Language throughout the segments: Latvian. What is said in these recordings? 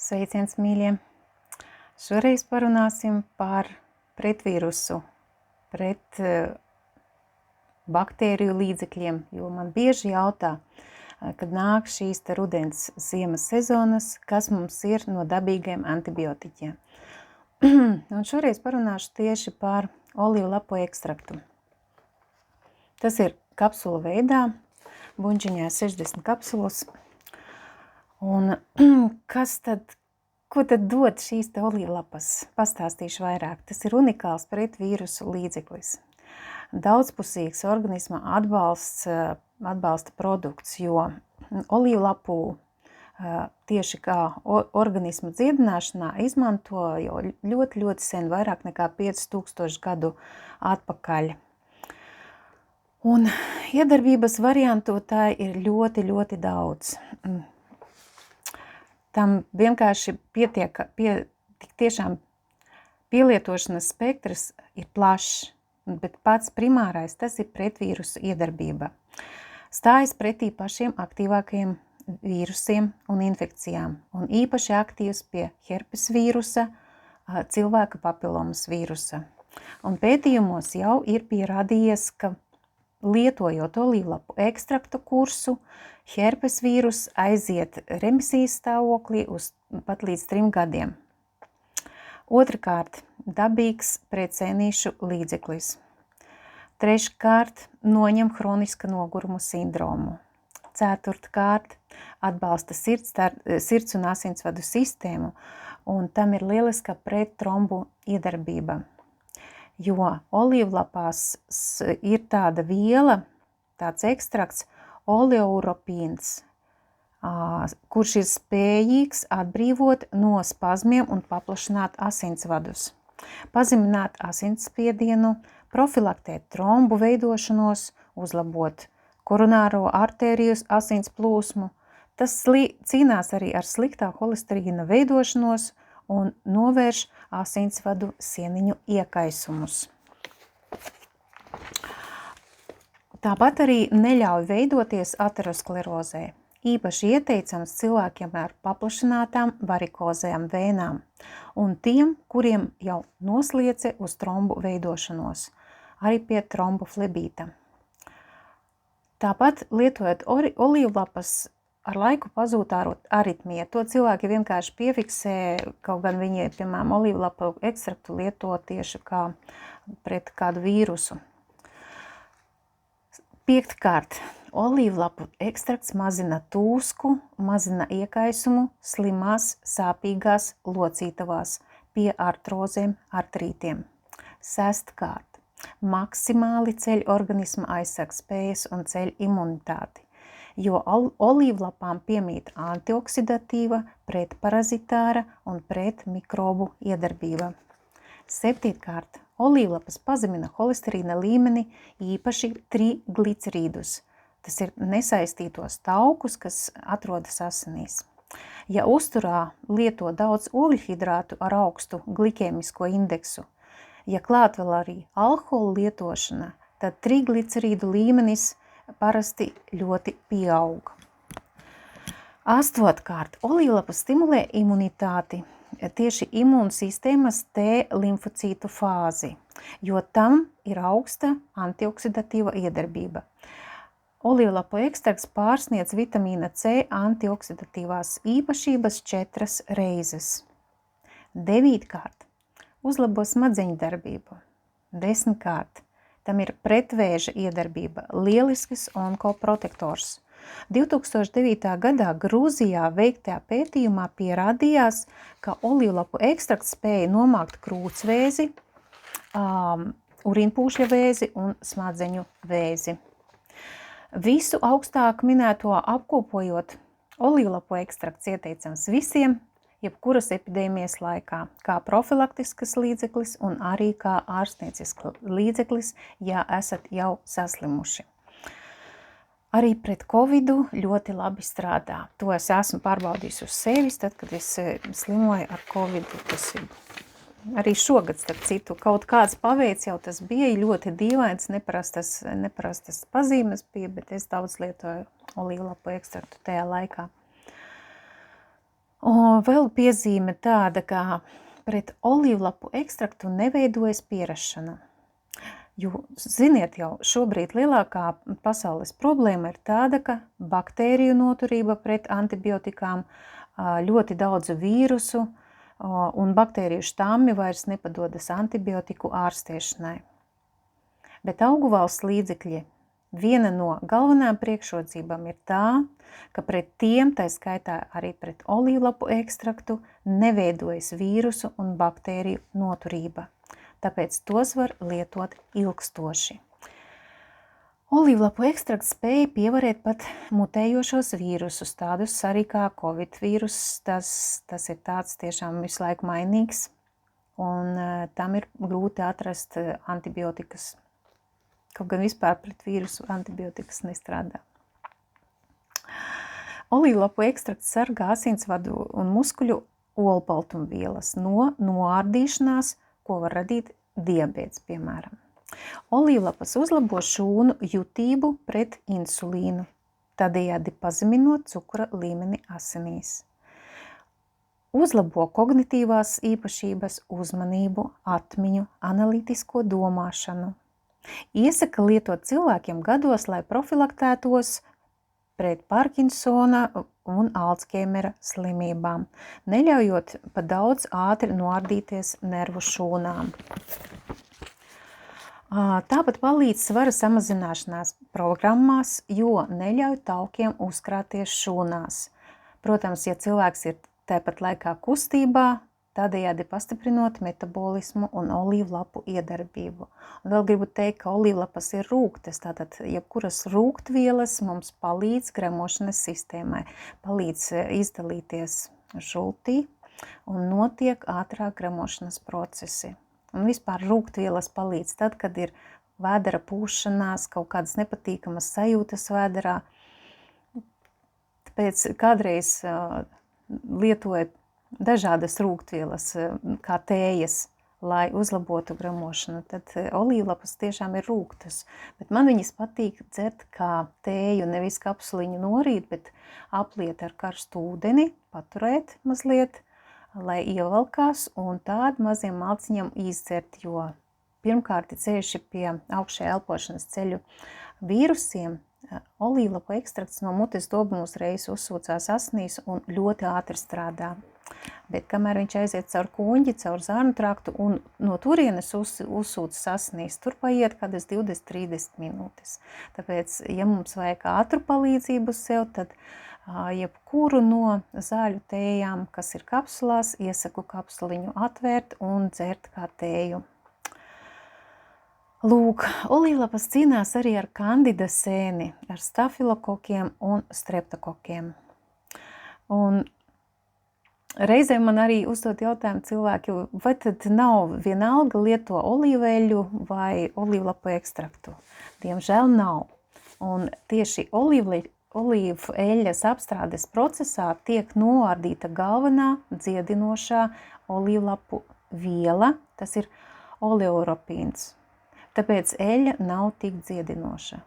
Sveiciens, mīļie! Šoreiz parunāsim par pretvīrusu, pret baktēriju līdzekļiem, jo man bieži jautā, kad nāk šīs te rudens ziemas sezonas, kas mums ir no dabīgiem antibiotiķiem. Un šoreiz parunāšu tieši par olīvu lapu ekstraktu. Tas ir kapsulu veidā, buņģiņā 60 kapsulas. Un ko tad dod šīs te olīvlapas? Pastāstīšu vairāk. Tas ir unikāls pretvīrusu līdzeklis. Daudzpusīgs organisma atbalsta produkts, jo olīvlapu tieši kā organisma dziedināšanā izmanto jau ļoti sen, vairāk nekā 5000 gadu atpakaļ. Un iedarbības variantu tā ir ļoti daudz. Tam vienkārši tiešām pielietošanas spektrs ir plašs, bet pats primārais tas ir pretvīrusu iedarbība. Stājas pretī pašiem aktīvākajiem vīrusiem un infekcijām, un īpaši aktīvs pie herpes vīrusa, cilvēka papilomas vīrusa. Un pētījumos jau ir pierādījies, ka lietojot olīvlapu ekstraktu kursu, herpes vīrus aiziet remisijas stāvoklī uz pat līdz 3 gadiem. Otrakārt, dabīgs pretsēnīšu līdzeklis. Treškārt, noņem hroniska noguruma sindromu. Ceturtkārt, atbalsta sirds un asinsvadu sistēmu, un tam ir lieliska prettrombu iedarbība. Jo olīvlapās ir tāda viela, tāds ekstrakts, oleuropīns, kurš ir spējīgs atbrīvot no spazmiem un paplašināt asinsvadus, pazemināt asinsspiedienu, profilaktēt trombu veidošanos, uzlabot koronāro artērijas asins plūsmu. Tas cīnās arī ar sliktā holesterīna veidošanos un novērš asinsvadu sieniņu iekaisumus. Tāpat arī neļauj veidoties aterosklerozē. Īpaši ieteicams cilvēkiem ar paplašinātām varikozējām vēnām un tiem, kuriem jau nosliece uz trombu veidošanos, arī pie tromboflebīta. Tāpat lietojot olīvlapas, ar laiku pazūd aritmija. To cilvēki vienkārši piefiksē, kaut gan viņi, piemēram, olīvlapu ekstraktu lieto tieši kā pret kādu vīrusu. Piektkārt, olīvlapu ekstrakts mazina tūsku, mazina iekaisumu slimās, sāpīgās locītavās pie artrozēm, artrītiem. Sestkārt, maksimāli ceļ organisma aizsargspējas un ceļ imunitāti, jo olīvlapām piemīt antioksidatīva, pretparazitāra un pretmikrobu iedarbība. Septītkārt, olīvlapas pazemina holesterīna līmeni, īpaši triglicerīdus. Tas ir nesaistītos taukus, kas atrodas asinīs. Ja uzturā lieto daudz ogļhidrātu ar augstu glikēmisko indeksu, ja klāt vēl arī alkohola lietošana, tad triglicerīdu līmenis parasti ļoti pieaug. Astotkārt, olīvlapa stimulē imunitāti, tieši imūnsistēmas T limfocītu fāzi, jo tam ir augsta antioksidatīva iedarbība. Olīvlapu ekstrakts pārsniedz vitamīna C antioksidatīvās īpašības 4 reizes. Devītkārt, uzlabo smadzeņu darbību. 10kārt, tam ir pretvēža iedarbība, lielisks onkoprotektors. 2009. gadā Grūzijā veiktajā pētījumā pierādījās, ka olīvlapu ekstrakts spēja nomākt krūtsvēzi, urīnpūšļa vēzi un smadzeņu vēzi. Visu augstāk minēto apkopojot, olīvlapu ekstrakts ieteicams visiem, jebkuras epidēmijas laikā, kā profilaktiskas līdzeklis un arī kā ārstniecisks līdzeklis, ja esat jau saslimuši. Arī pret covidu ļoti labi strādā. To es esmu pārbaudījis uz sevis, tad, kad es slimoju ar covidu. Tas ir arī šogad, starp citu, kaut kāds paveids jau tas bija ļoti dīvains, neparastas pazīmes bija, bet es daudz lietoju olīvlapu ekstraktu tajā laikā. Vēl piezīme tāda, kā pret olīvlapu ekstraktu neveidojas pierašana. Jo, ziniet jau, šobrīd lielākā pasaules problēma ir tāda, ka baktēriju noturība pret antibiotikām, ļoti daudzu vīrusu un baktēriju štammi vairs nepadodas antibiotiku ārstēšanai. Bet augu valsts līdzekļi, viena no galvenām priekšrocībām ir tā, ka pret tiem, tā skaitā arī pret olīvlapu ekstraktu, neveidojas vīrusu un baktēriju noturība. Tāpēc tos var lietot ilgstoši. Olīvlapu ekstrakts spēja pievarēt pat mutējošos vīrusus, tādus arī kā Covid vīrus, tas ir tāds tiešām visu laiku mainīgs, un tam ir grūti atrast antibiotikas. Kaut gan vispār pret vīrusu antibiotikas nestrādā. Olīvlapu ekstrakts sargā asinsvadu un muskuļu olbaltumvielas no noārdīšanās, ko var radīt diabēts, piemēram. Olīvlapas uzlabo šūnu jutību pret insulīnu, tādējādi pazeminot cukura līmeni asinīs. Uzlabo kognitīvās īpašības, uzmanību, atmiņu, analītisko domāšanu. Iesaka lietot cilvēkiem gados, lai profilaktētos pret Parkinsona un Alzheimera slimībām, neļaujot pa daudz ātri noardīties nervu šūnām. Tāpat palīdz svara samazināšanās programmās, jo neļauj taukiem uzkrāties šūnās. Protams, ja cilvēks ir tāpat laikā kustībā, tādējādi pastiprinot metabolismu un olīvlapu iedarbību. Un vēl gribu teikt, ka olīvlapas ir rūgtas, tātad jebkuras rūgtvielas mums palīdz gremošanas sistēmai, palīdz izdalīties žultī un notiek ātrāk gremošanas procesi. Un vispār rūgtvielas palīdz tad, kad ir vēdera pūšanās, kaut kādas nepatīkamas sajūtas vēderā. Tāpēc kādreiz lietoja dažādas rūgtvielas, kā tējas, lai uzlabotu gremošanu, tad olīvlapas tiešām ir rūgtas. Bet man viņas patīk dzert kā tēju, nevis kapsuliņu norīt, bet apliet ar karstu ūdeni, paturēt mazliet, lai ievalkās un tādu maziem malciņam izdzert, jo pirmkārt cieši pie augšējā elpošanas ceļu vīrusiem olīvlapu ekstrakts no mutes dobumu uzreiz uzsūcās asinīs un ļoti ātri strādā. Bet kamēr viņš aiziet caur kuņģi, caur zārnu traktu un no turienes uzsūcas asinīs, tur paiet kādas 20-30 minūtes. Tāpēc, ja mums vajag ātru palīdzību sev, tad jebkuru no zāļu tējām, kas ir kapsulās, iesaku kapsuliņu atvērt un dzert kā tēju. Lūk, olīvlapas cīnās arī ar kandida sēni, ar stafilokokiem un streptokokiem. Un reizēm man arī uzdod jautājumu cilvēki, vai tad nav vienalga lieto olīveļu vai olīvlapu ekstraktu? Diemžēl nav. Un tieši olīvu eļļas apstrādes procesā tiek noārdīta galvenā dziedinošā olīvlapu viela, tas ir oleoropīns. Tāpēc eļļa nav tik dziedinoša.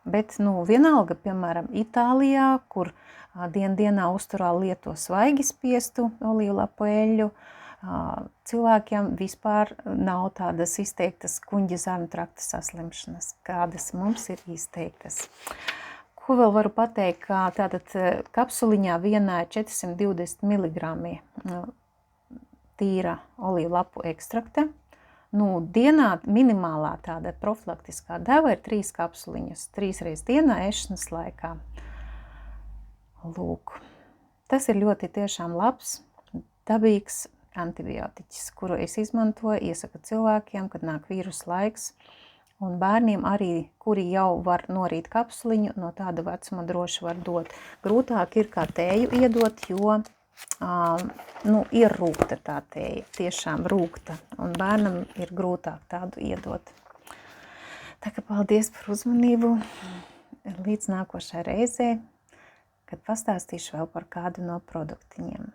Bet, vienalga, piemēram, Itālijā, kur dienā uzturā lieto svaigi spiestu olīvlapu eļļu, cilvēkiem vispār nav tādas izteiktas kuņģa zārnu trakta saslimšanas, kādas mums ir izteiktas. Ko vēl varu pateikt, ka tātad kapsuliņā vienā ir 420 mg tīra olīvlapu ekstrakta. Dienā minimālā tāda profilaktiskā deva ir 3 kapsuliņas, 3 reizes dienā ēšanas laikā. Lūk, tas ir ļoti tiešām labs, dabīgs antibiotiķis, kuru es izmantoju, iesaku cilvēkiem, kad nāk vīrusu laiks, un bērniem arī, kuri jau var norīt kapsuliņu, no tāda vecuma droši var dot. Grūtāk ir kā tēju iedot, jo ir rūgta tā tēja, tiešām rūgta, un bērnam ir grūtāk tādu iedot. Tā kā paldies par uzmanību, līdz nākošai reizē, kad pastāstīšu vēl par kādu no produktiņiem.